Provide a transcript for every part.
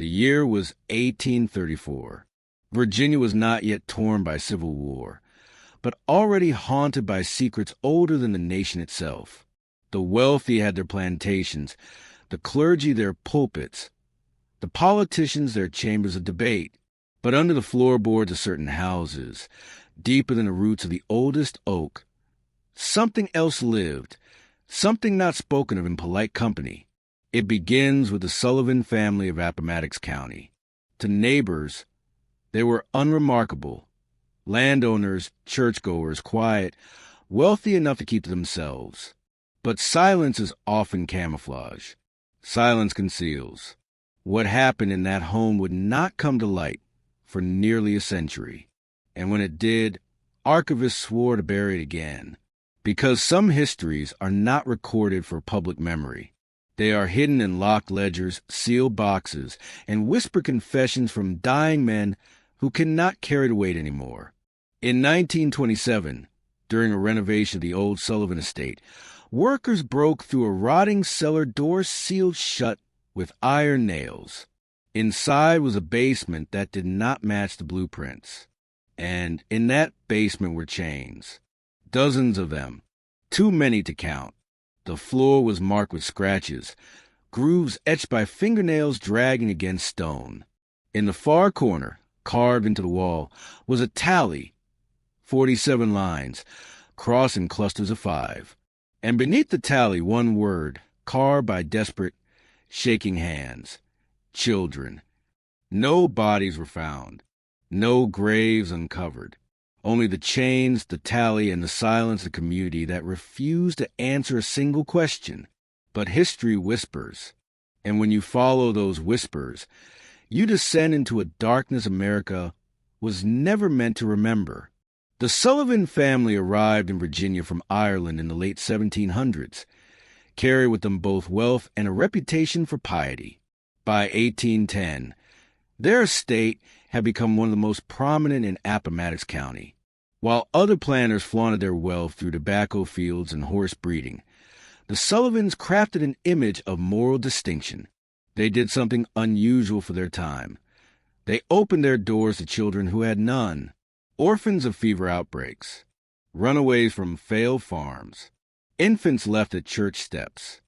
The year was 1834. Virginia was not yet torn by civil war, but already haunted by secrets older than the nation itself. The wealthy had their plantations, the clergy their pulpits, the politicians their chambers of debate. But under the floorboards of certain houses, deeper than the roots of the oldest oak, something else lived, something not spoken of in polite company. It begins with the Sullivan family of Appomattox County. To neighbors, they were unremarkable. Landowners, churchgoers, quiet, wealthy enough to keep to themselves. But silence is often camouflage. Silence conceals. What happened in that home would not come to light for nearly a century. And when it did, archivists swore to bury it again. Because some histories are not recorded for public memory. They are hidden in locked ledgers, sealed boxes, and whispered confessions from dying men who cannot carry the weight anymore. In 1927, during a renovation of the old Sullivan estate, workers broke through a rotting cellar door sealed shut with iron nails. Inside was a basement that did not match the blueprints. And in that basement were chains. Dozens of them. Too many to count. The floor was marked with scratches, grooves etched by fingernails dragging against stone. In the far corner, carved into the wall, was a tally, 47 lines, crossed in clusters of 5. And beneath the tally, one word, carved by desperate, shaking hands: children. No bodies were found, no graves uncovered. Only the chains, the tally, and the silence of the community that refused to answer a single question. But history whispers, and when you follow those whispers, you descend into a darkness America was never meant to remember. The Sullivan family arrived in Virginia from Ireland in the late 1700s, carried with them both wealth and a reputation for piety. By 1810, their estate had become one of the most prominent in Appomattox County. While other planters flaunted their wealth through tobacco fields and horse breeding, the Sullivans crafted an image of moral distinction. They did something unusual for their time. They opened their doors to children who had none, orphans of fever outbreaks, runaways from failed farms, infants left at church steps.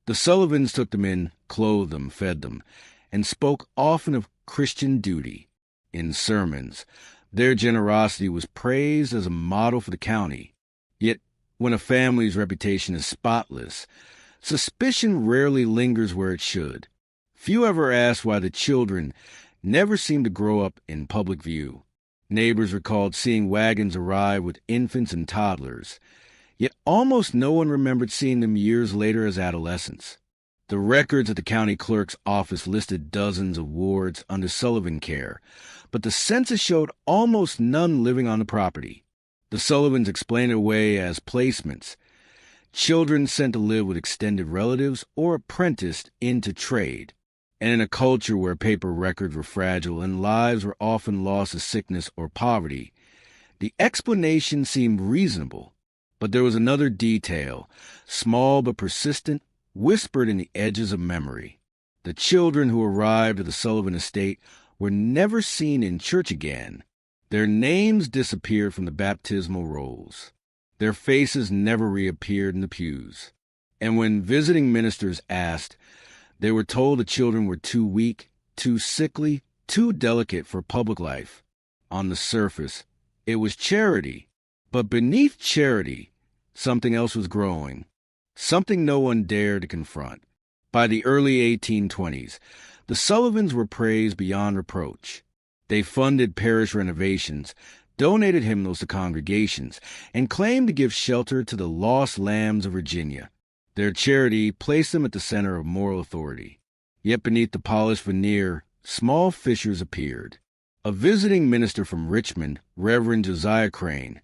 The Sullivans took them in, clothed them, fed them, and spoke often of Christian duty. In sermons, their generosity was praised as a model for the county. Yet, when a family's reputation is spotless, suspicion rarely lingers where it should. Few ever ask why the children never seemed to grow up in public view. Neighbors recalled seeing wagons arrive with infants and toddlers, yet almost no one remembered seeing them years later as adolescents. The records at the county clerk's office listed dozens of wards under Sullivan care, but the census showed almost none living on the property. The Sullivans explained it away as placements, children sent to live with extended relatives or apprenticed into trade. And in a culture where paper records were fragile and lives were often lost to sickness or poverty, the explanation seemed reasonable. But there was another detail, small but persistent, whispered in the edges of memory. The children who arrived at the Sullivan estate were never seen in church again. Their names disappeared from the baptismal rolls. Their faces never reappeared in the pews. And when visiting ministers asked, they were told the children were too weak, too sickly, too delicate for public life. On the surface, it was charity. But beneath charity, something else was growing. Something no one dared to confront. By the early 1820s, the Sullivans were praised beyond reproach. They funded parish renovations, donated hymnals to congregations, and claimed to give shelter to the lost lambs of Virginia. Their charity placed them at the center of moral authority. Yet beneath the polished veneer, small fissures appeared. A visiting minister from Richmond, Reverend Josiah Crane,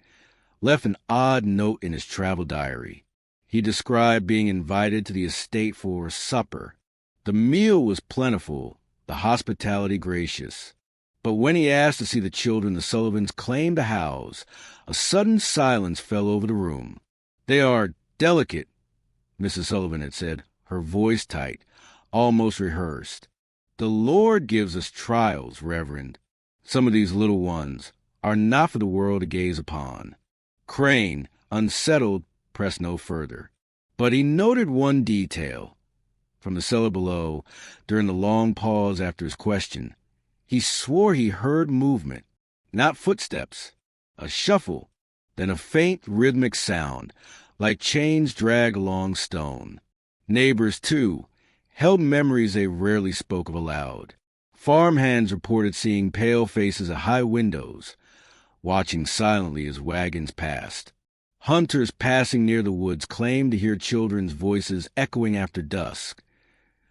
left an odd note in his travel diary. He described being invited to the estate for supper. The meal was plentiful, the hospitality gracious. But when he asked to see the children the Sullivans claimed to house, a sudden silence fell over the room. "They are delicate," Mrs. Sullivan had said, her voice tight, almost rehearsed. The Lord gives us trials, Reverend. Some of these little ones are not for the world to gaze upon. Crane, unsettled, pressed no further. But he noted one detail. From the cellar below, during the long pause after his question, he swore he heard movement, not footsteps, a shuffle, then a faint rhythmic sound, like chains dragged along stone. Neighbors, too, held memories they rarely spoke of aloud. Farmhands reported seeing pale faces at high windows, watching silently as wagons passed. Hunters passing near the woods claimed to hear children's voices echoing after dusk,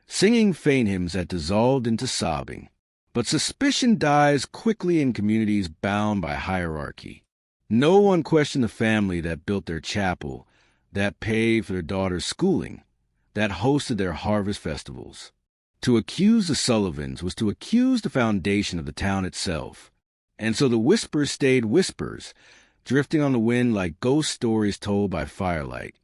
singing faint hymns that dissolved into sobbing. But suspicion dies quickly in communities bound by hierarchy. No one questioned the family that built their chapel, that paid for their daughter's schooling, that hosted their harvest festivals. To accuse the Sullivans was to accuse the foundation of the town itself. And so the whispers stayed whispers, drifting on the wind like ghost stories told by firelight.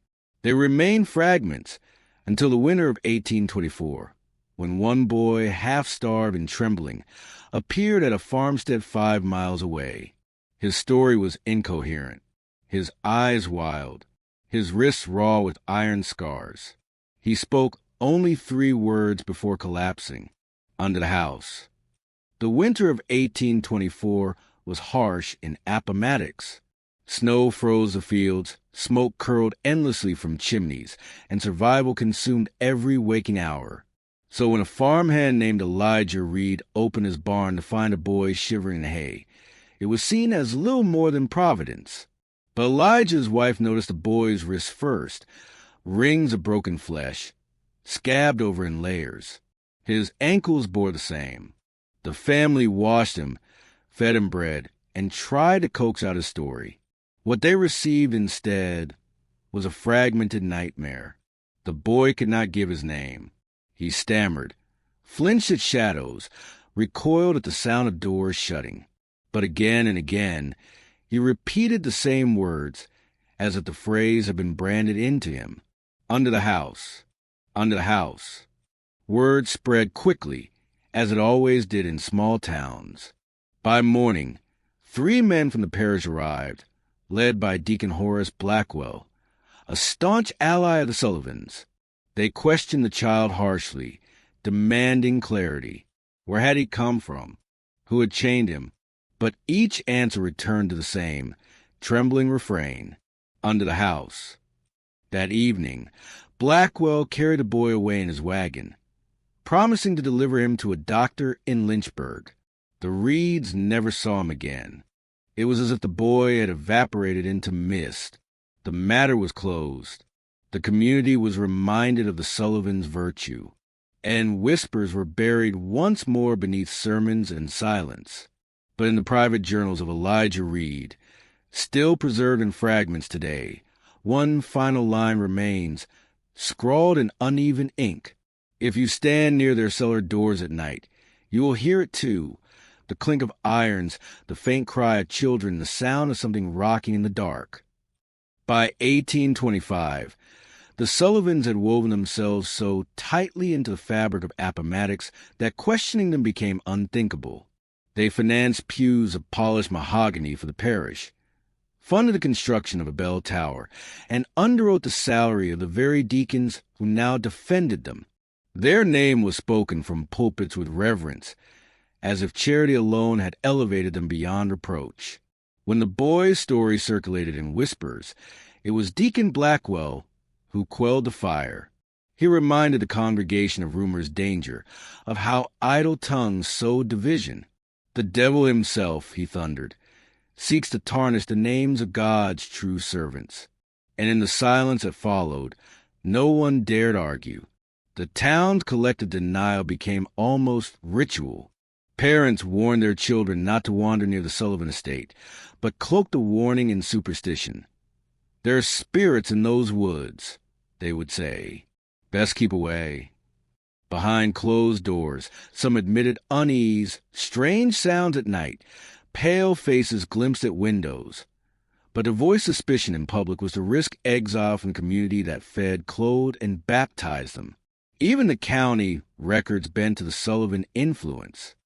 They remained fragments until the winter of 1824, when one boy, half-starved and trembling, appeared at a farmstead 5 miles away. His story was incoherent, his eyes wild, his wrists raw with iron scars. He spoke only 3 words before collapsing: under the house. The winter of 1824 was harsh in Appomattox. Snow froze the fields, smoke curled endlessly from chimneys, and survival consumed every waking hour. So when a farmhand named Elijah Reed opened his barn to find a boy shivering in hay, it was seen as little more than providence. But Elijah's wife noticed the boy's wrists first, rings of broken flesh, scabbed over in layers. His ankles bore the same. The family washed him, fed him bread, and tried to coax out his story. What they received instead was a fragmented nightmare. The boy could not give his name. He stammered, flinched at shadows, recoiled at the sound of doors shutting. But again and again, he repeated the same words, as if the phrase had been branded into him. Under the house, under the house. Word spread quickly, as it always did in small towns. By morning, 3 men from the parish arrived, led by Deacon Horace Blackwell, a staunch ally of the Sullivans. They questioned the child harshly, demanding clarity. Where had he come from? Who had chained him? But each answer returned to the same, trembling refrain: under the house. That evening, Blackwell carried the boy away in his wagon, promising to deliver him to a doctor in Lynchburg. The Reeds never saw him again. It was as if the boy had evaporated into mist. The matter was closed. The community was reminded of the Sullivans' virtue, and whispers were buried once more beneath sermons and silence. But in the private journals of Elijah Reed, still preserved in fragments today, one final line remains, scrawled in uneven ink. If you stand near their cellar doors at night, you will hear it too, the clink of irons, the faint cry of children, the sound of something rocking in the dark. By 1825, the Sullivans had woven themselves so tightly into the fabric of Appomattox that questioning them became unthinkable. They financed pews of polished mahogany for the parish, funded the construction of a bell tower, and underwrote the salary of the very deacons who now defended them. Their name was spoken from pulpits with reverence, as if charity alone had elevated them beyond reproach. When the boy's story circulated in whispers, it was Deacon Blackwell who quelled the fire. He reminded the congregation of rumor's danger, of how idle tongues sowed division. The devil himself, he thundered, seeks to tarnish the names of God's true servants. And in the silence that followed, no one dared argue. The town's collective denial became almost ritual. Parents warned their children not to wander near the Sullivan estate, but cloaked the warning in superstition. There are spirits in those woods, they would say. Best keep away. Behind closed doors, some admitted unease, strange sounds at night, pale faces glimpsed at windows. But to voice suspicion in public was to risk exile from the community that fed, clothed, and baptized them. Even the county records bent to the Sullivan influence.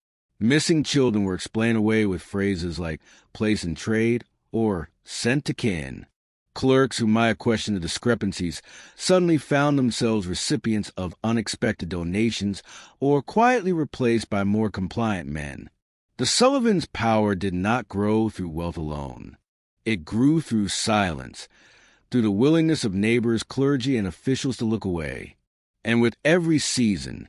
Missing children were explained away with phrases like place in trade or sent to kin. Clerks who might have questioned the discrepancies suddenly found themselves recipients of unexpected donations or quietly replaced by more compliant men. The Sullivans' power did not grow through wealth alone. It grew through silence, through the willingness of neighbors, clergy, and officials to look away. And with every season,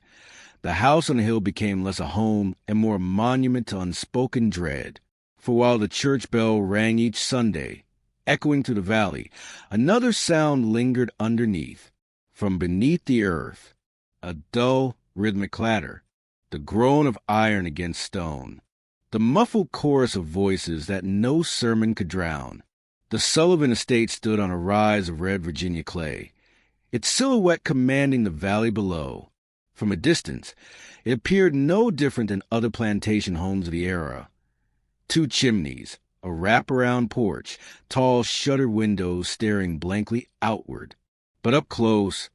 the house on the hill became less a home and more a monument to unspoken dread. For while the church bell rang each Sunday, echoing through the valley, another sound lingered underneath. From beneath the earth, a dull, rhythmic clatter, the groan of iron against stone, the muffled chorus of voices that no sermon could drown. The Sullivan estate stood on a rise of red Virginia clay, its silhouette commanding the valley below. From a distance, it appeared no different than other plantation homes of the era. 2 chimneys, a wraparound porch, tall shuttered windows staring blankly outward. But up close,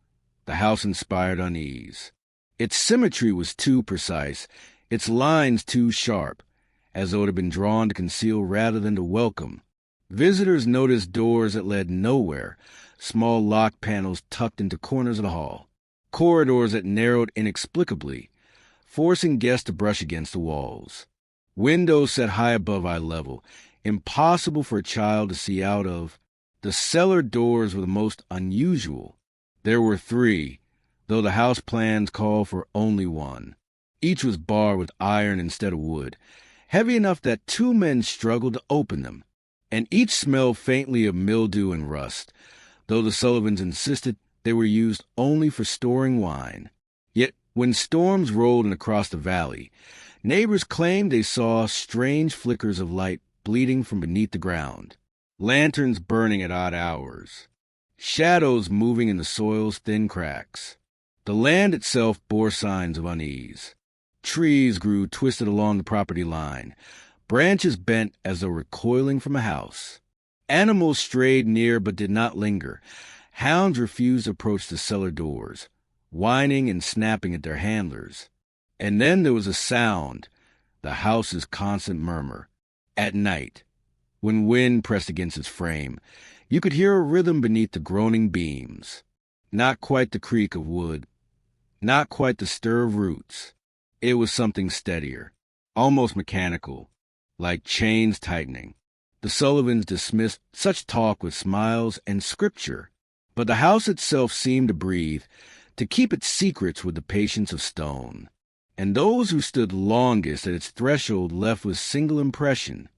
the house inspired unease. Its symmetry was too precise, its lines too sharp, as though it had been drawn to conceal rather than to welcome. Visitors noticed doors that led nowhere, small locked panels tucked into corners of the hall, corridors that narrowed inexplicably, forcing guests to brush against the walls. Windows set high above eye level, impossible for a child to see out of. The cellar doors were the most unusual. There were 3, though the house plans call for only 1. Each was barred with iron instead of wood, heavy enough that 2 men struggled to open them, and each smelled faintly of mildew and rust, though the Sullivans insisted they were used only for storing wine. Yet when storms rolled in across the valley, neighbors claimed they saw strange flickers of light bleeding from beneath the ground, lanterns burning at odd hours, shadows moving in the soil's thin cracks. The land itself bore signs of unease. Trees grew twisted along the property line, branches bent as though recoiling from a house. Animals strayed near but did not linger. Hounds refused to approach the cellar doors, whining and snapping at their handlers. And then there was a sound, the house's constant murmur. At night, when wind pressed against its frame, you could hear a rhythm beneath the groaning beams. Not quite the creak of wood, not quite the stir of roots. It was something steadier, almost mechanical, like chains tightening. The Sullivans dismissed such talk with smiles and scripture, but the house itself seemed to breathe, to keep its secrets with the patience of stone. And those who stood longest at its threshold left with single impression.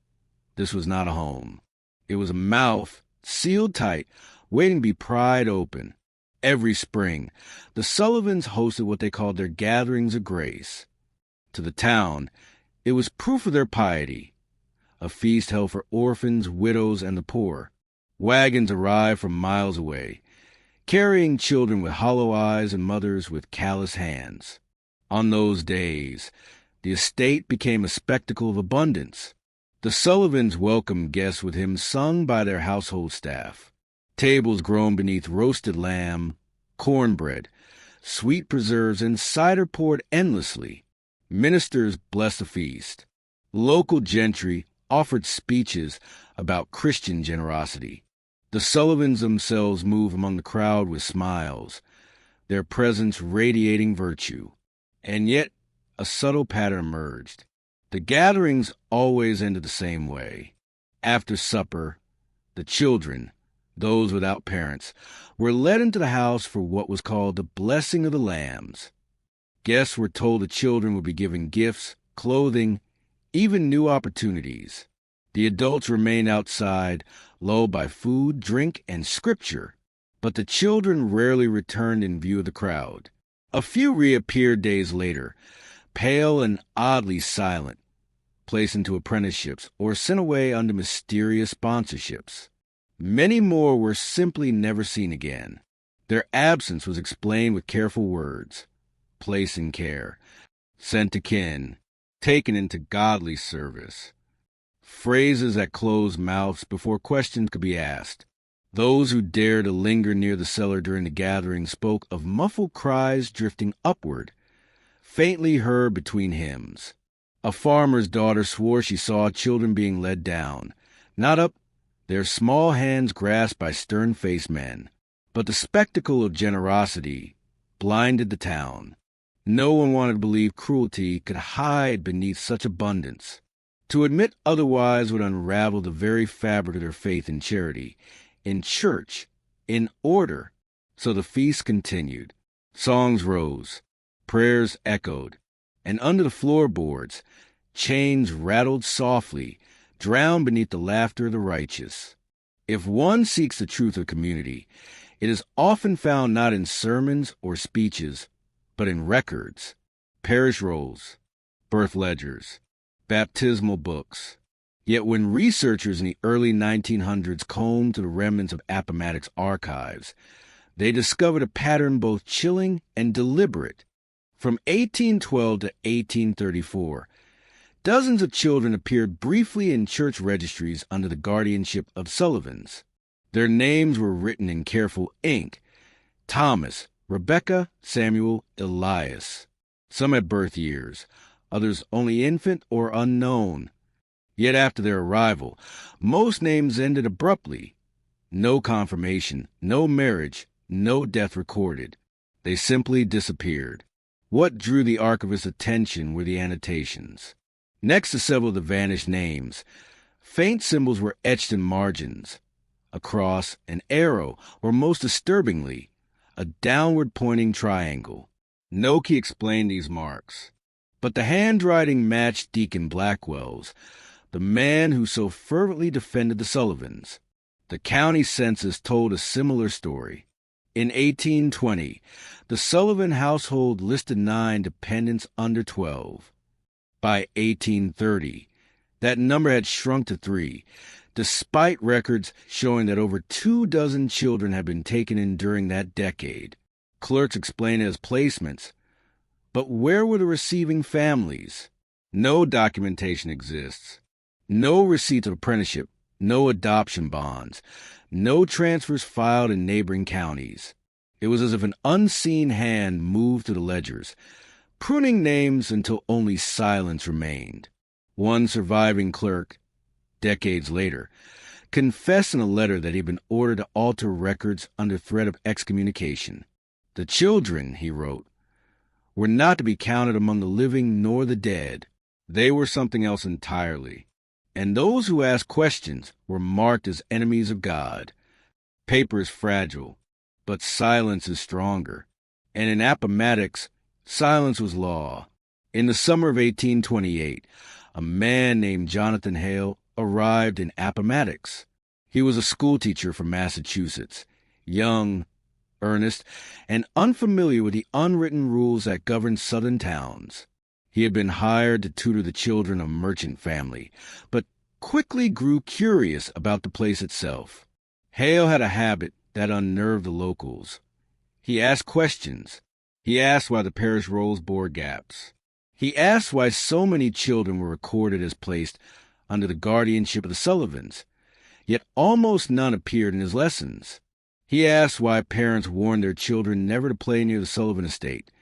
This was not a home. It was a mouth, sealed tight, waiting to be pried open. Every spring, the Sullivans hosted what they called their gatherings of grace. To the town, it was proof of their piety. A feast held for orphans, widows, and the poor. Wagons arrived from miles away, carrying children with hollow eyes and mothers with callous hands. On those days, the estate became a spectacle of abundance. The Sullivans welcomed guests with hymns sung by their household staff. Tables groaned beneath roasted lamb, cornbread, sweet preserves, and cider poured endlessly. Ministers blessed the feast. Local gentry offered speeches about Christian generosity. The Sullivans themselves moved among the crowd with smiles, their presence radiating virtue. And yet a subtle pattern emerged. The gatherings always ended the same way. After supper, the children, those without parents, were led into the house for what was called the blessing of the lambs. Guests were told the children would be given gifts, clothing, even new opportunities. The adults remained outside, lulled by food, drink, and scripture, but the children rarely returned in view of the crowd. A few reappeared days later, pale and oddly silent, placed into apprenticeships or sent away under mysterious sponsorships. Many more were simply never seen again. Their absence was explained with careful words: place in care, sent to kin, taken into godly service. Phrases that closed mouths before questions could be asked. Those who dared to linger near the cellar during the gathering spoke of muffled cries drifting upward, faintly heard between hymns. A farmer's daughter swore she saw children being led down, not up, their small hands grasped by stern-faced men. But the spectacle of generosity blinded the town. No one wanted to believe cruelty could hide beneath such abundance. To admit otherwise would unravel the very fabric of their faith in charity, in church, in order. So the feast continued. Songs rose, prayers echoed, and under the floorboards, chains rattled softly, drowned beneath the laughter of the righteous. If one seeks the truth of community, it is often found not in sermons or speeches, but in records, parish rolls, birth ledgers, baptismal books. Yet when researchers in the early 1900s combed to the remnants of Appomattox archives, they discovered a pattern both chilling and deliberate. From 1812 to 1834, dozens of children appeared briefly in church registries under the guardianship of Sullivans. Their names were written in careful ink: Thomas, Rebecca, Samuel, Elias. Some had birth years, others only infant or unknown. Yet after their arrival, most names ended abruptly. No confirmation, no marriage, no death recorded. They simply disappeared. What drew the archivist's attention were the annotations. Next to several of the vanished names, faint symbols were etched in margins. A cross, an arrow, or most disturbingly, a downward-pointing triangle. Noakey explained these marks. But the handwriting matched Deacon Blackwell's, the man who so fervently defended the Sullivans. The county census told a similar story. In 1820, the Sullivan household listed 9 dependents under 12. By 1830, that number had shrunk to 3, despite records showing that over 24 children had been taken in during that decade. Clerks explained it as placements. But where were the receiving families? No documentation exists. No receipts of apprenticeship, no adoption bonds, no transfers filed in neighboring counties. It was as if an unseen hand moved through the ledgers, pruning names until only silence remained. One surviving clerk, decades later, confessed in a letter that he had been ordered to alter records under threat of excommunication. The children, he wrote, were not to be counted among the living nor the dead. They were something else entirely. And those who asked questions were marked as enemies of God. Paper is fragile, but silence is stronger. And in Appomattox, silence was law. In the summer of 1828, a man named Jonathan Hale arrived in Appomattox. He was a schoolteacher from Massachusetts, young, earnest, and unfamiliar with the unwritten rules that govern southern towns. He had been hired to tutor the children of a merchant family, but quickly grew curious about the place itself. Hale had a habit that unnerved the locals. He asked questions. He asked why the parish rolls bore gaps. He asked why so many children were recorded as placed under the guardianship of the Sullivans, yet almost none appeared in his lessons. He asked why parents warned their children never to play near the Sullivan estate,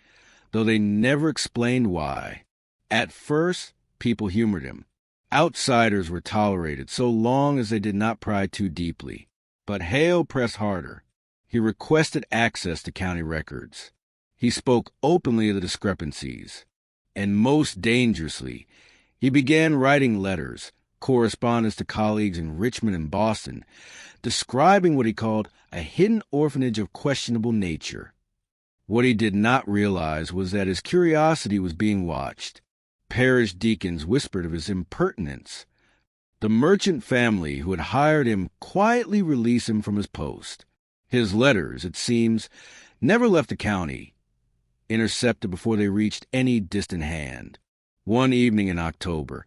though they never explained why. At first, people humored him. Outsiders were tolerated so long as they did not pry too deeply. But Hale pressed harder. He requested access to county records. He spoke openly of the discrepancies. And most dangerously, he began writing letters, correspondence to colleagues in Richmond and Boston, describing what he called a hidden orphanage of questionable nature. What he did not realize was that his curiosity was being watched. Parish deacons whispered of his impertinence. The merchant family who had hired him quietly released him from his post. His letters, it seems, never left the county, intercepted before they reached any distant hand. One evening in October,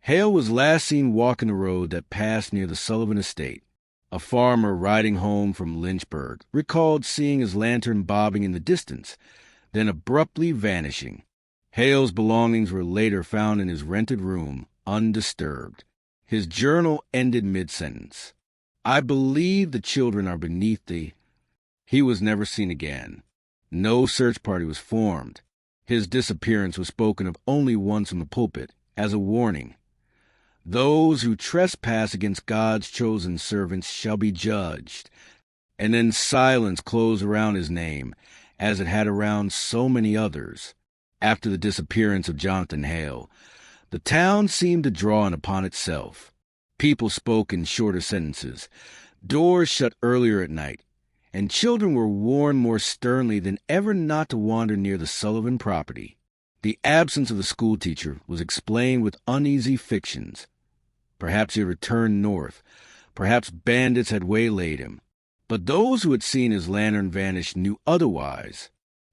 Hale was last seen walking the road that passed near the Sullivan estate. A farmer riding home from Lynchburg recalled seeing his lantern bobbing in the distance, then abruptly vanishing. Hale's belongings were later found in his rented room, undisturbed. His journal ended mid-sentence. I believe the children are beneath the... He was never seen again. No search party was formed. His disappearance was spoken of only once from the pulpit, as a warning. Those who trespass against God's chosen servants shall be judged. And then silence closed around his name, as it had around so many others. After the disappearance of Jonathan Hale, the town seemed to draw in upon itself. People spoke in shorter sentences, doors shut earlier at night, and children were warned more sternly than ever not to wander near the Sullivan property. The absence of the schoolteacher was explained with uneasy fictions. Perhaps he had returned north. Perhaps bandits had waylaid him. But those who had seen his lantern vanish knew otherwise.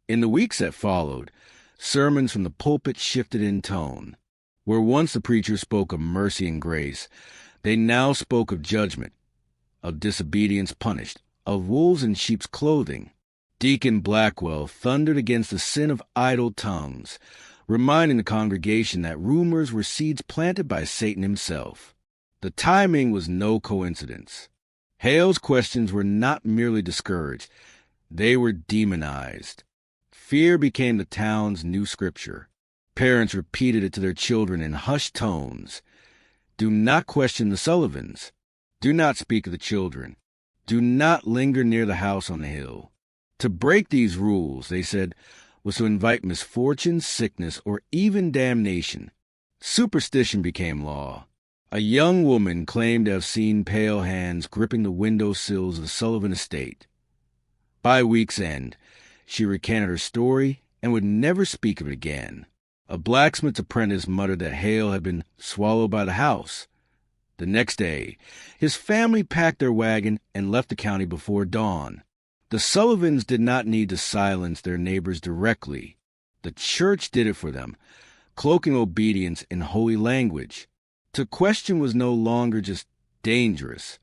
In the weeks that followed, sermons from the pulpit shifted in tone. Where once the preacher spoke of mercy and grace, they now spoke of judgment, of disobedience punished, of wolves in sheep's clothing. Deacon Blackwell thundered against the sin of idle tongues, reminding the congregation that rumors were seeds planted by Satan himself. The timing was no coincidence. Hale's questions were not merely discouraged, they were demonized. Fear became the town's new scripture. Parents repeated it to their children in hushed tones. Do not question the Sullivans. Do not speak of the children. Do not linger near the house on the hill. To break these rules, they said, was to invite misfortune, sickness, or even damnation. Superstition became law. A young woman claimed to have seen pale hands gripping the window sills of the Sullivan estate. By week's end, she recanted her story and would never speak of it again. A blacksmith's apprentice muttered that Hale had been swallowed by the house. The next day, his family packed their wagon and left the county before dawn. The Sullivans did not need to silence their neighbors directly. The church did it for them, cloaking obedience in holy language. To question was no longer just dangerous.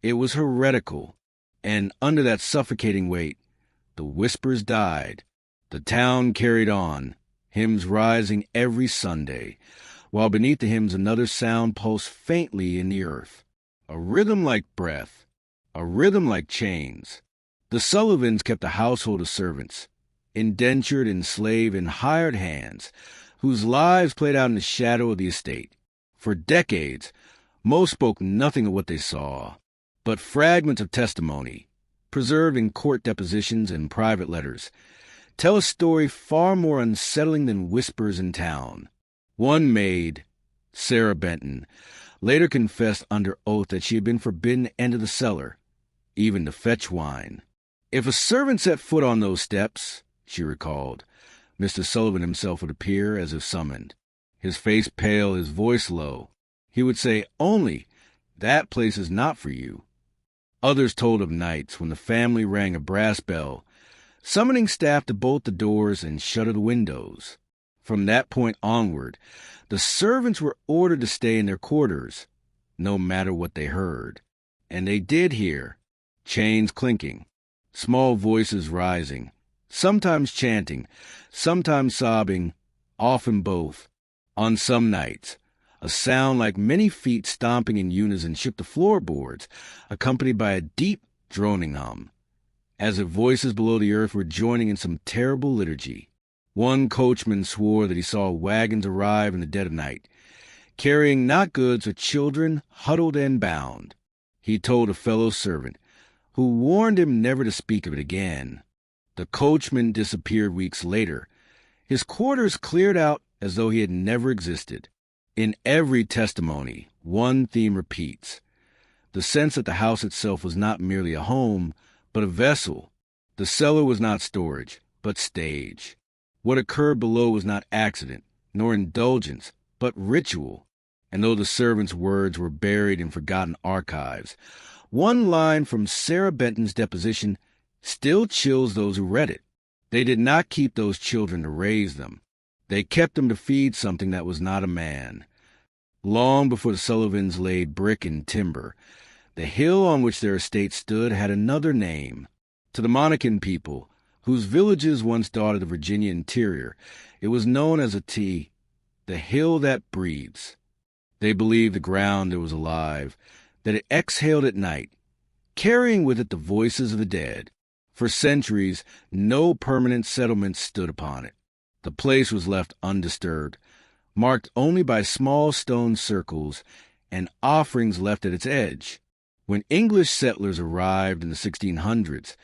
It was heretical, and under that suffocating weight, the whispers died. The town carried on, hymns rising every Sunday, while beneath the hymns another sound pulsed faintly in the earth. A rhythm like breath, a rhythm like chains. The Sullivans kept a household of servants, indentured, enslaved, and hired hands, whose lives played out in the shadow of the estate. For decades, most spoke nothing of what they saw, but fragments of testimony, preserved in court depositions and private letters, tell a story far more unsettling than whispers in town. One maid, Sarah Benton, later confessed under oath that she had been forbidden to enter the cellar, even to fetch wine. If a servant set foot on those steps, she recalled, Mr. Sullivan himself would appear as if summoned. His face pale, his voice low. He would say, "Only, that place is not for you." Others told of nights when the family rang a brass bell, summoning staff to bolt the doors and shutter the windows. From that point onward, the servants were ordered to stay in their quarters, no matter what they heard. And they did hear. Chains clinking, small voices rising, sometimes chanting, sometimes sobbing, often both. On some nights, a sound like many feet stomping in unison shook the floorboards, accompanied by a deep, droning hum, as if voices below the earth were joining in some terrible liturgy. One coachman swore that he saw wagons arrive in the dead of night, carrying not goods but children huddled and bound. He told a fellow servant, who warned him never to speak of it again. The coachman disappeared weeks later, his quarters cleared out as though he had never existed. In every testimony, one theme repeats: the sense that the house itself was not merely a home, but a vessel. The cellar was not storage, but stage. What occurred below was not accident, nor indulgence, but ritual. And though the servants' words were buried in forgotten archives, one line from Sarah Benton's deposition still chills those who read it. They did not keep those children to raise them. They kept them to feed something that was not a man. Long before the Sullivans laid brick and timber, the hill on which their estate stood had another name. To the Monacan people, whose villages once dotted the Virginia interior, it was known as the hill that breathes. They believed the ground there was alive, that it exhaled at night, carrying with it the voices of the dead. For centuries, no permanent settlement stood upon it. The place was left undisturbed, marked only by small stone circles and offerings left at its edge. When English settlers arrived in the 1600s,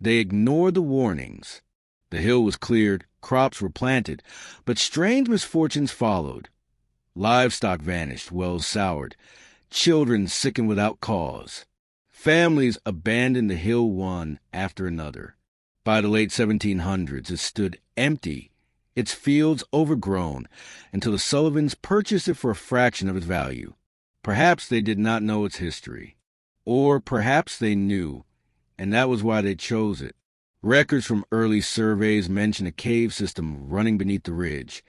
they ignored the warnings. The hill was cleared, crops were planted, but strange misfortunes followed. Livestock vanished, wells soured, children sickened without cause. Families abandoned the hill one after another. By the late 1700s, it stood empty, its fields overgrown, until the Sullivans purchased it for a fraction of its value. Perhaps they did not know its history. Or perhaps they knew, and that was why they chose it. Records from early surveys mention a cave system running beneath the ridge,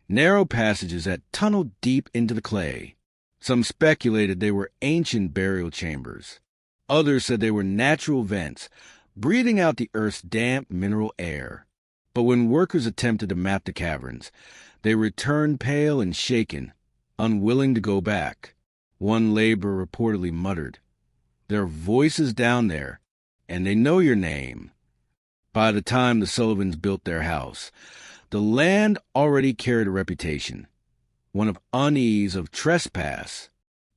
narrow passages that tunneled deep into the clay. Some speculated they were ancient burial chambers. Others said they were natural vents, breathing out the earth's damp mineral air. But when workers attempted to map the caverns, they returned pale and shaken, unwilling to go back. One laborer reportedly muttered, "There are voices down there, and they know your name." By the time the Sullivans built their house, the land already carried a reputation, one of unease, of trespass.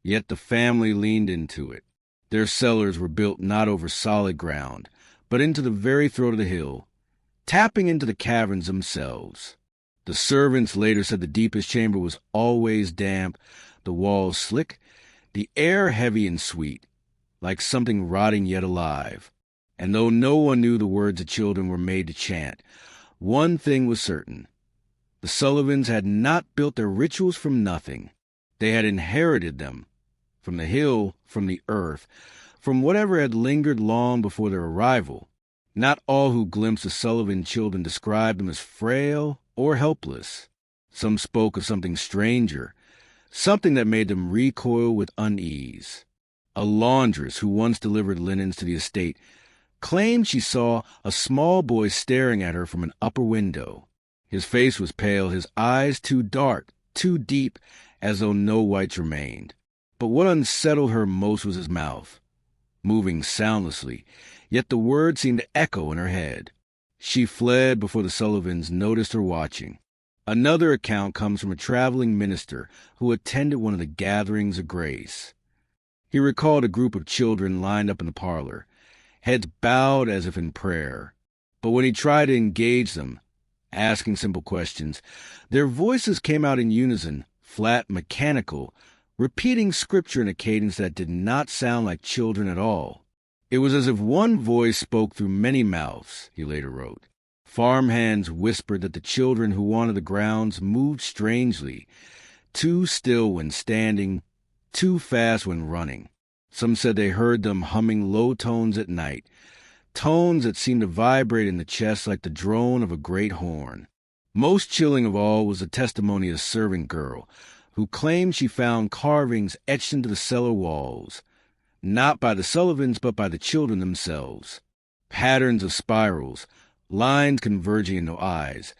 Yet the family leaned into it. Their cellars were built not over solid ground, but into the very throat of the hill, tapping into the caverns themselves. The servants later said the deepest chamber was always damp, the walls slick, the air heavy and sweet, like something rotting yet alive. And though no one knew the words the children were made to chant, one thing was certain. The Sullivans had not built their rituals from nothing. They had inherited them, from the hill, from the earth, from whatever had lingered long before their arrival. Not all who glimpsed the Sullivan children described them as frail or helpless. Some spoke of something stranger, something that made them recoil with unease. A laundress who once delivered linens to the estate claimed she saw a small boy staring at her from an upper window. His face was pale, his eyes too dark, too deep, as though no whites remained. But what unsettled her most was his mouth, moving soundlessly, yet the words seemed to echo in her head. She fled before the Sullivans noticed her watching. Another account comes from a traveling minister who attended one of the gatherings of grace. He recalled a group of children lined up in the parlor, heads bowed as if in prayer. But when he tried to engage them, asking simple questions, their voices came out in unison, flat, mechanical, repeating scripture in a cadence that did not sound like children at all. It was as if one voice spoke through many mouths, he later wrote. Farmhands whispered that the children who wanted the grounds moved strangely, too still when standing, too fast when running. Some said they heard them humming low tones at night, tones that seemed to vibrate in the chest like the drone of a great horn. Most chilling of all was the testimony of a servant girl, who claimed she found carvings etched into the cellar walls, not by the Sullivans but by the children themselves. Patterns of spirals, lines converging into eyes,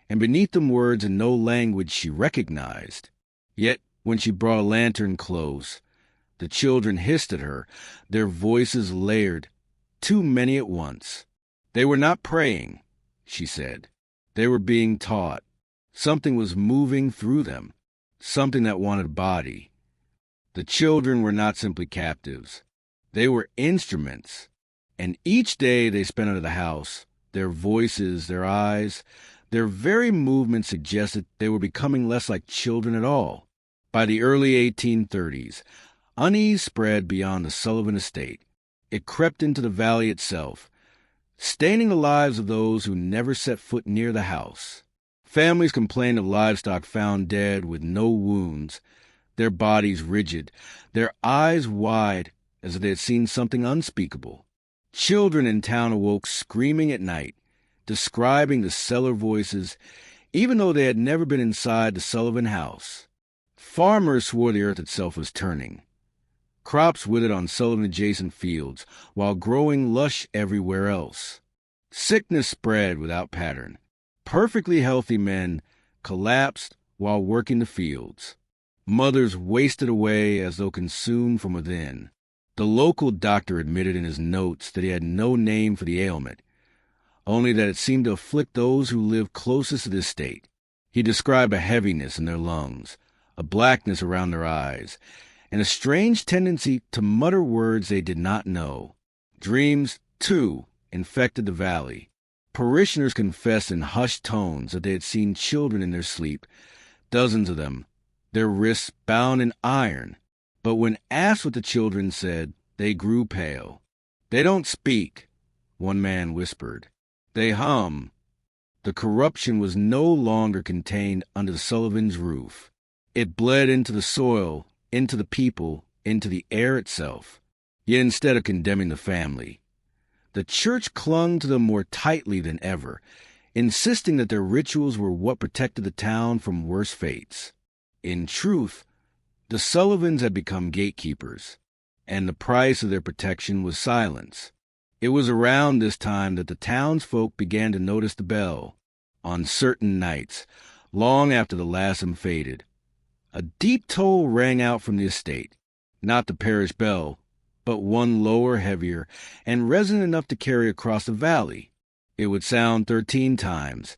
and beneath them words in no language she recognized. Yet, when she brought a lantern close, the children hissed at her, their voices layered, too many at once. They were not praying, she said. They were being taught. Something was moving through them, something that wanted a body. The children were not simply captives. They were instruments, and each day they spent under the house, their voices, their eyes, their very movements suggested they were becoming less like children at all. By the early 1830s, unease spread beyond the Sullivan estate. It crept into the valley itself, staining the lives of those who never set foot near the house. Families complained of livestock found dead with no wounds, their bodies rigid, their eyes wide as if they had seen something unspeakable. Children in town awoke screaming at night, describing the cellar voices, even though they had never been inside the Sullivan house. Farmers swore the earth itself was turning. Crops withered on Sullivan-adjacent fields, while growing lush everywhere else. Sickness spread without pattern. Perfectly healthy men collapsed while working the fields. Mothers wasted away as though consumed from within. The local doctor admitted in his notes that he had no name for the ailment, only that it seemed to afflict those who lived closest to this state. He described a heaviness in their lungs, a blackness around their eyes, and a strange tendency to mutter words they did not know. Dreams, too, infected the valley. Parishioners confessed in hushed tones that they had seen children in their sleep, dozens of them, their wrists bound in iron. But when asked what the children said, they grew pale. "They don't speak," one man whispered. "They hum." The corruption was no longer contained under the Sullivan's roof. It bled into the soil, into the people, into the air itself. Yet instead of condemning the family, the church clung to them more tightly than ever, insisting that their rituals were what protected the town from worse fates. In truth, the Sullivans had become gatekeepers, and the price of their protection was silence. It was around this time that the townsfolk began to notice the bell. On certain nights, long after the lassum faded, a deep toll rang out from the estate, not the parish bell, but one lower, heavier, and resonant enough to carry across the valley. It would sound 13 times,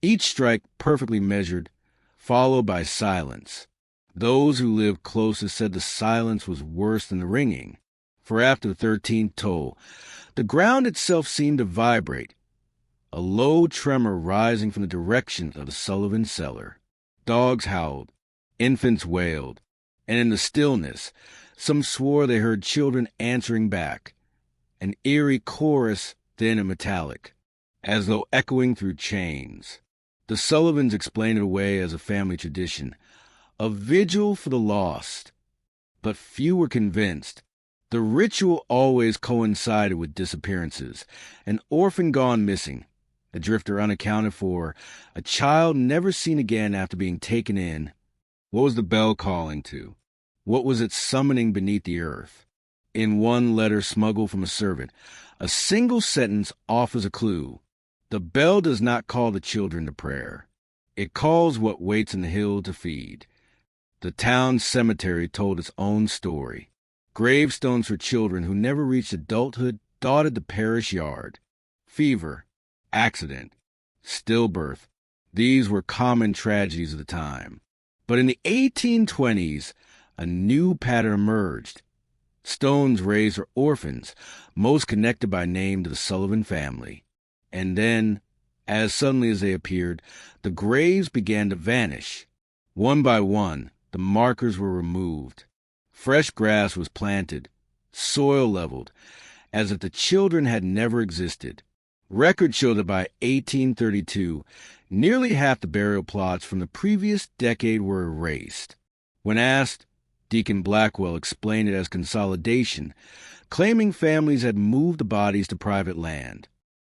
each strike perfectly measured, followed by silence. Those who lived closest said the silence was worse than the ringing, for after the 13th toll, the ground itself seemed to vibrate, a low tremor rising from the direction of the Sullivan cellar. Dogs howled, infants wailed, and in the stillness, some swore they heard children answering back, an eerie chorus, thin and metallic, as though echoing through chains. The Sullivans explained it away as a family tradition, a vigil for the lost. But few were convinced. The ritual always coincided with disappearances, an orphan gone missing, a drifter unaccounted for, a child never seen again after being taken in. What was the bell calling to? What was it summoning beneath the earth? In one letter smuggled from a servant, a single sentence offers a clue. The bell does not call the children to prayer. It calls what waits in the hill to feed. The town cemetery told its own story. Gravestones for children who never reached adulthood dotted the parish yard. Fever, accident, stillbirth, these were common tragedies of the time. But in the 1820s, a new pattern emerged. Stones raised for orphans, most connected by name to the Sullivan family. And then, as suddenly as they appeared, the graves began to vanish. One by one, the markers were removed. Fresh grass was planted, soil leveled, as if the children had never existed. Records show that by 1832, nearly half the burial plots from the previous decade were erased. When asked, Deacon Blackwell explained it as consolidation, claiming families had moved the bodies to private land.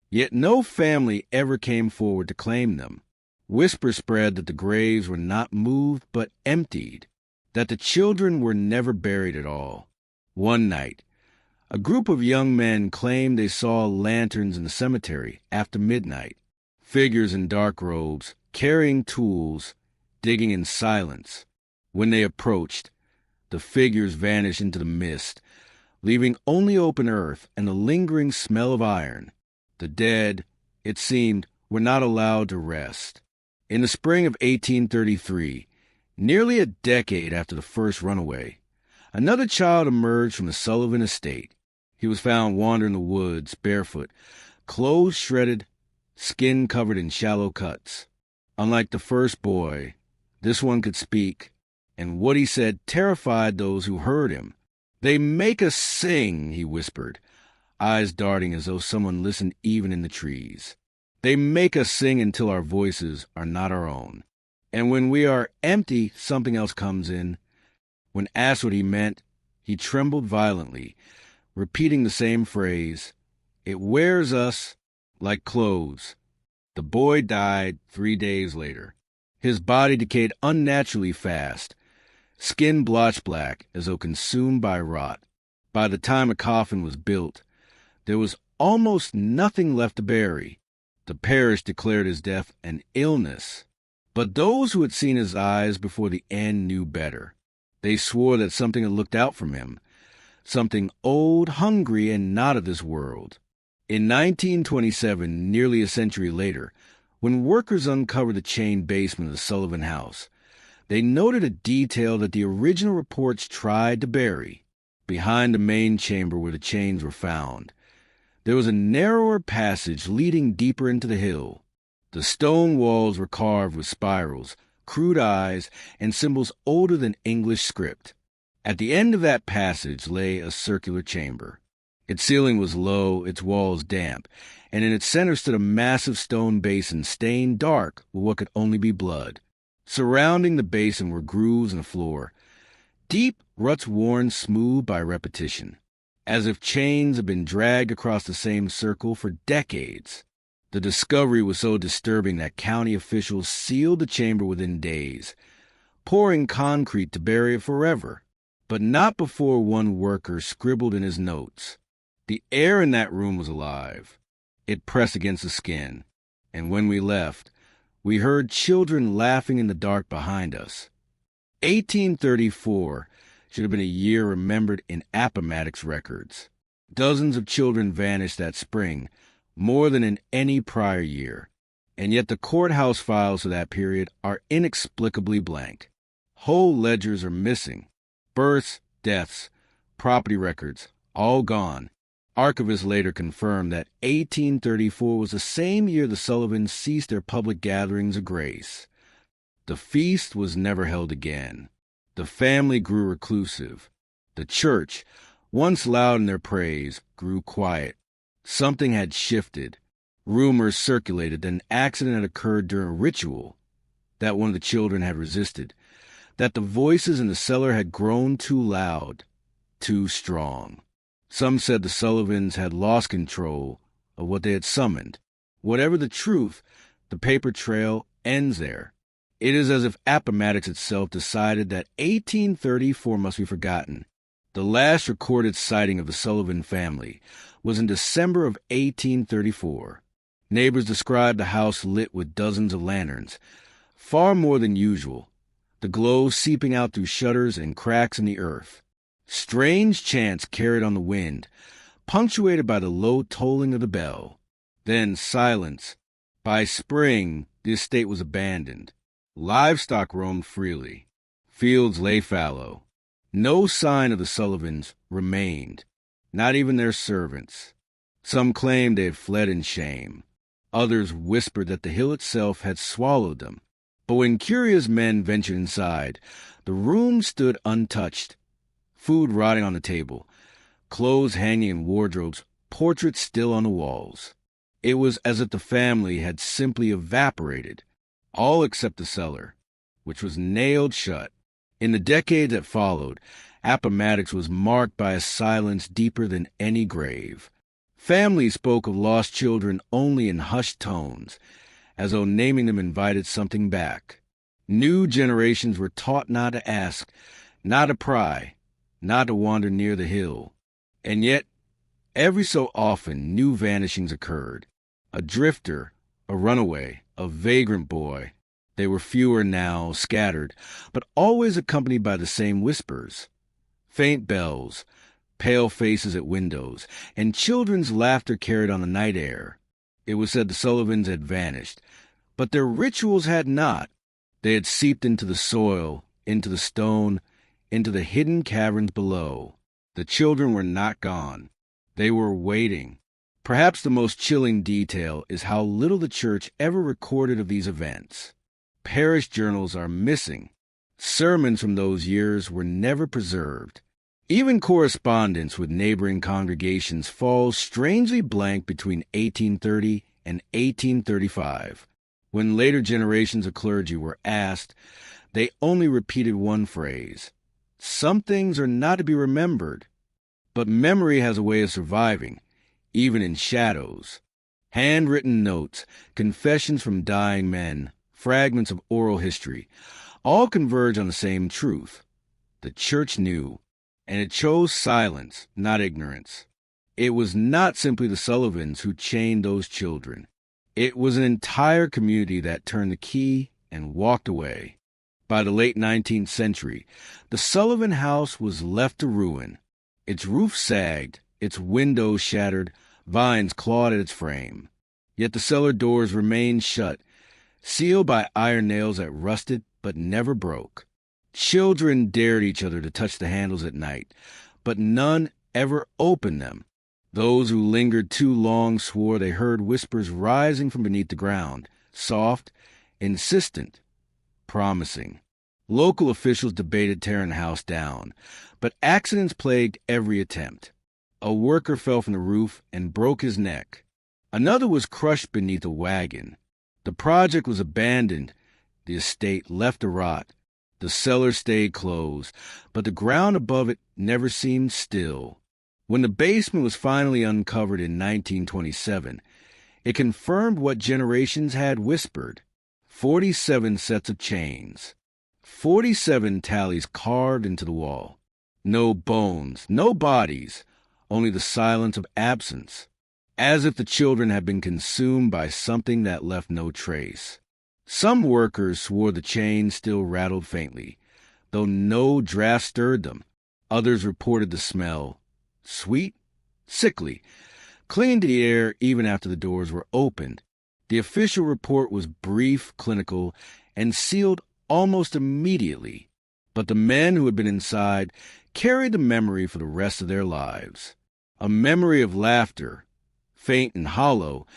Yet no family ever came forward to claim them. Whispers spread that the graves were not moved but emptied, that the children were never buried at all. One night, a group of young men claimed they saw lanterns in the cemetery after midnight, figures in dark robes, carrying tools, digging in silence. When they approached, the figures vanished into the mist, leaving only open earth and the lingering smell of iron. The dead, it seemed, were not allowed to rest. In the spring of 1833, nearly a decade after the first runaway, another child emerged from the Sullivan estate. He was found wandering the woods, barefoot, clothes shredded, skin covered in shallow cuts. Unlike the first boy, this one could speak, and what he said terrified those who heard him. "They make us sing," he whispered, eyes darting as though someone listened even in the trees. "They make us sing until our voices are not our own. And when we are empty, something else comes in." When asked what he meant, he trembled violently, repeating the same phrase, "It wears us like clothes." The boy died 3 days later. His body decayed unnaturally fast, skin blotched black as though consumed by rot. By the time a coffin was built, there was almost nothing left to bury. The parish declared his death an illness. But those who had seen his eyes before the end knew better. They swore that something had looked out from him, something old, hungry, and not of this world. In 1927, nearly a century later, when workers uncovered the chained basement of the Sullivan house, they noted a detail that the original reports tried to bury. Behind the main chamber where the chains were found, there was a narrower passage leading deeper into the hill. The stone walls were carved with spirals, crude eyes, and symbols older than English script. At the end of that passage lay a circular chamber. Its ceiling was low, its walls damp, and in its center stood a massive stone basin stained dark with what could only be blood. Surrounding the basin were grooves in the floor, deep ruts worn smooth by repetition, as if chains had been dragged across the same circle for decades. The discovery was so disturbing that county officials sealed the chamber within days, pouring concrete to bury it forever. But not before one worker scribbled in his notes. The air in that room was alive. It pressed against the skin, and when we left, we heard children laughing in the dark behind us. 1834 should have been a year remembered in Appomattox records. Dozens of children vanished that spring, more than in any prior year, and yet the courthouse files of that period are inexplicably blank. Whole ledgers are missing. Births, deaths, property records, all gone. Archivists later confirmed that 1834 was the same year the Sullivans ceased their public gatherings of grace. The feast was never held again. The family grew reclusive. The church, once loud in their praise, grew quiet. Something had shifted. Rumors circulated that an accident had occurred during a ritual, that one of the children had resisted, that the voices in the cellar had grown too loud, too strong. Some said the Sullivans had lost control of what they had summoned. Whatever the truth, the paper trail ends there. It is as if Appomattox itself decided that 1834 must be forgotten. The last recorded sighting of the Sullivan family was in December of 1834. Neighbors described the house lit with dozens of lanterns, far more than usual, the glow seeping out through shutters and cracks in the earth. Strange chants carried on the wind, punctuated by the low tolling of the bell. Then silence. By spring, the estate was abandoned. Livestock roamed freely. Fields lay fallow. No sign of the Sullivans remained, not even their servants. Some claimed they had fled in shame. Others whispered that the hill itself had swallowed them. But when curious men ventured inside, the room stood untouched. Food rotting on the table, clothes hanging in wardrobes, portraits still on the walls. It was as if the family had simply evaporated, all except the cellar, which was nailed shut. In the decade that followed, Appomattox was marked by a silence deeper than any grave. Families spoke of lost children only in hushed tones, as though naming them invited something back. New generations were taught not to ask, not to pry, not to wander near the hill. And yet, every so often, new vanishings occurred. A drifter, a runaway, a vagrant boy. They were fewer now, scattered, but always accompanied by the same whispers. Faint bells, pale faces at windows, and children's laughter carried on the night air. It was said the Sullivans had vanished, but their rituals had not. They had seeped into the soil, into the stone, into the hidden caverns below. The children were not gone. They were waiting. Perhaps the most chilling detail is how little the church ever recorded of these events. Parish journals are missing. Sermons from those years were never preserved. Even correspondence with neighboring congregations falls strangely blank between 1830 and 1835. When later generations of clergy were asked, they only repeated one phrase: "Some things are not to be remembered." But memory has a way of surviving, even in shadows. Handwritten notes, confessions from dying men, fragments of oral history, all converge on the same truth. The church knew, and it chose silence, not ignorance. It was not simply the Sullivans who chained those children. It was an entire community that turned the key and walked away. By the late 19th century, the Sullivan house was left to ruin. Its roof sagged, its windows shattered, vines clawed at its frame. Yet the cellar doors remained shut, sealed by iron nails that rusted but never broke. Children dared each other to touch the handles at night, but none ever opened them. Those who lingered too long swore they heard whispers rising from beneath the ground, soft, insistent, promising. Local officials debated tearing the house down, but accidents plagued every attempt. A worker fell from the roof and broke his neck. Another was crushed beneath a wagon. The project was abandoned, the estate left to rot. The cellar stayed closed, but the ground above it never seemed still. When the basement was finally uncovered in 1927, it confirmed what generations had whispered. 47 sets of chains. 47 tallies carved into the wall. No bones, no bodies, only the silence of absence, as if the children had been consumed by something that left no trace. Some workers swore the chains still rattled faintly, though no draft stirred them. Others reported the smell, sweet, sickly, clinging to the air even after the doors were opened. The official report was brief, clinical, and sealed almost immediately. But the men who had been inside carried the memory for the rest of their lives. A memory of laughter, faint and hollow,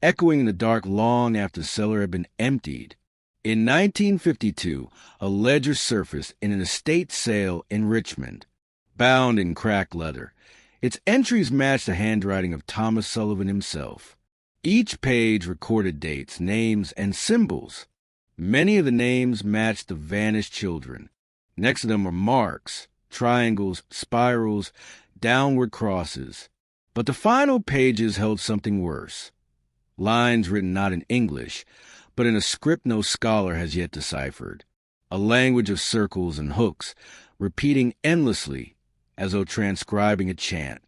echoing in the dark long after the cellar had been emptied. In 1952, a ledger surfaced in an estate sale in Richmond, bound in cracked leather. Its entries matched the handwriting of Thomas Sullivan himself. Each page recorded dates, names, and symbols. Many of the names matched the vanished children. Next to them were marks, triangles, spirals, downward crosses. But the final pages held something worse. Lines written not in English, but in a script no scholar has yet deciphered. A language of circles and hooks, repeating endlessly, as though transcribing a chant.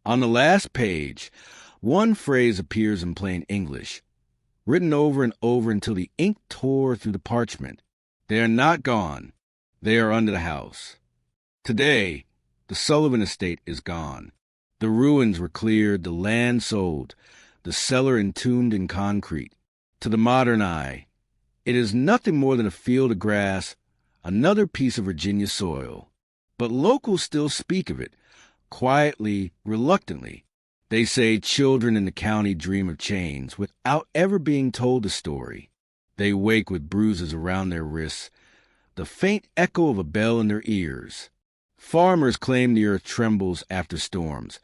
On the last page, one phrase appears in plain English, written over and over until the ink tore through the parchment. They are not gone. They are under the house. Today, the Sullivan estate is gone. The ruins were cleared, the land sold, the cellar entombed in concrete. To the modern eye, it is nothing more than a field of grass, another piece of Virginia soil. But locals still speak of it, quietly, reluctantly. They say children in the county dream of chains without ever being told the story. They wake with bruises around their wrists, the faint echo of a bell in their ears. Farmers claim the earth trembles after storms,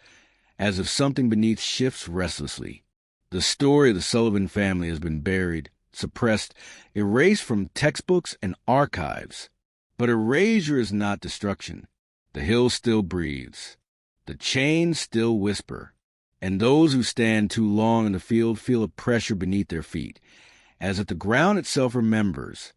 as if something beneath shifts restlessly. The story of the Sullivan family has been buried, suppressed, erased from textbooks and archives. But erasure is not destruction. The hill still breathes. The chains still whisper. And those who stand too long in the field feel a pressure beneath their feet, as if the ground itself remembers.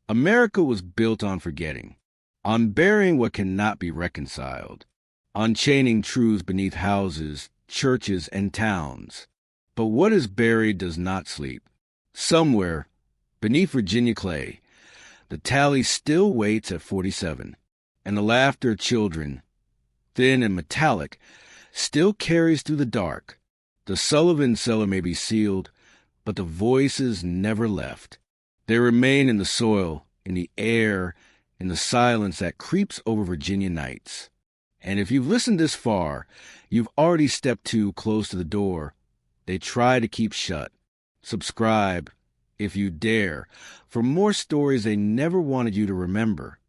America was built on forgetting, on burying what cannot be reconciled, on chaining truths beneath houses, churches, and towns. But what is buried does not sleep. Somewhere, beneath Virginia clay, the tally still waits at 47, and the laughter of children, thin and metallic, still carries through the dark. The Sullivan cellar may be sealed, but the voices never left. They remain in the soil, in the air, in the silence that creeps over Virginia nights. And if you've listened this far, you've already stepped too close to the door they try to keep shut. Subscribe, if you dare, for more stories they never wanted you to remember.